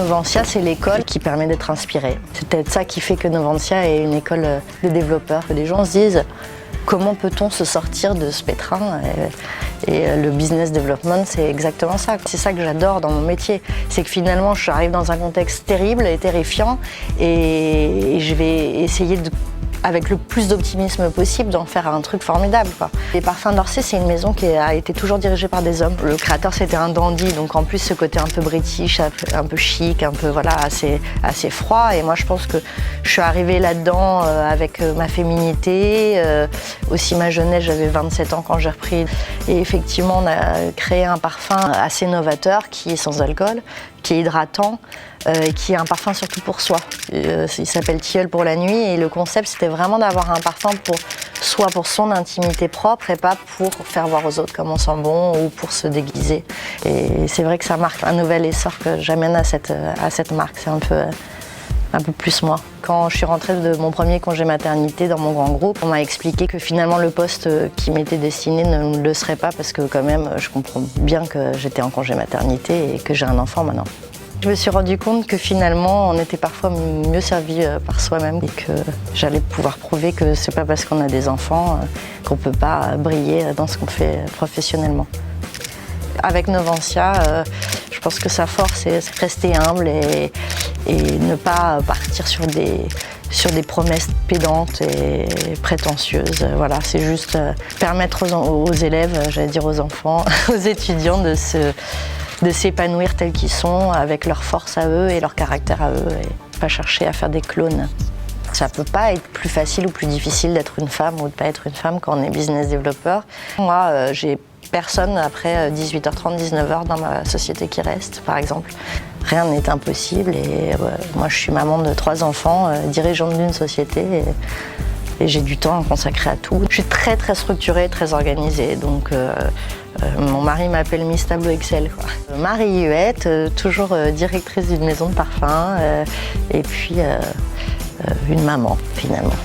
Novantia, c'est l'école qui permet d'être inspiré. C'est peut-être ça qui fait que Novantia est une école de développeurs. Les gens se disent comment peut-on se sortir de ce pétrin, et le business development, c'est exactement ça. C'est ça que j'adore dans mon métier. C'est que finalement, j'arrive dans un contexte terrible et terrifiant et je vais essayer avec le plus d'optimisme possible, d'en faire un truc formidable, quoi. Les Parfums d'Orsay, c'est une maison qui a été toujours dirigée par des hommes. Le créateur, c'était un dandy, donc en plus ce côté un peu british, un peu chic, un peu voilà, assez froid. Et moi, je pense que je suis arrivée là-dedans avec ma féminité, aussi ma jeunesse. J'avais 27 ans quand j'ai repris. Et effectivement, on a créé un parfum assez novateur qui est sans alcool, qui est hydratant, qui est un parfum surtout pour soi. Il s'appelle Tilleul pour la nuit et le concept c'était vraiment d'avoir un parfum pour son intimité propre et pas pour faire voir aux autres comme on sent bon ou pour se déguiser. Et c'est vrai que ça marque un nouvel essor que j'amène à cette marque. C'est un peu plus moi. Quand je suis rentrée de mon premier congé maternité dans mon grand groupe, on m'a expliqué que finalement le poste qui m'était destiné ne le serait pas parce que quand même je comprends bien que j'étais en congé maternité et que j'ai un enfant maintenant. Je me suis rendu compte que finalement on était parfois mieux servi par soi-même et que j'allais pouvoir prouver que c'est pas parce qu'on a des enfants qu'on peut pas briller dans ce qu'on fait professionnellement. Avec Novantia, je pense que sa force c'est rester humble et ne pas partir sur des promesses pédantes et prétentieuses. Voilà, c'est juste permettre aux élèves, j'allais dire aux enfants, aux étudiants de s'épanouir tels qu'ils sont, avec leur force à eux et leur caractère à eux, et pas chercher à faire des clones. Ça peut pas être plus facile ou plus difficile d'être une femme ou de pas être une femme quand on est business développeur. Moi, j'ai personne après 18h30, 19h dans ma société qui reste, par exemple. Rien n'est impossible et moi je suis maman de 3 enfants, dirigeante d'une société et j'ai du temps à consacrer à tout. Je suis très très structurée, très organisée, donc mon mari m'appelle Miss Tableau Excel, quoi. Marie Huette, toujours directrice d'une maison de parfum et puis une maman finalement.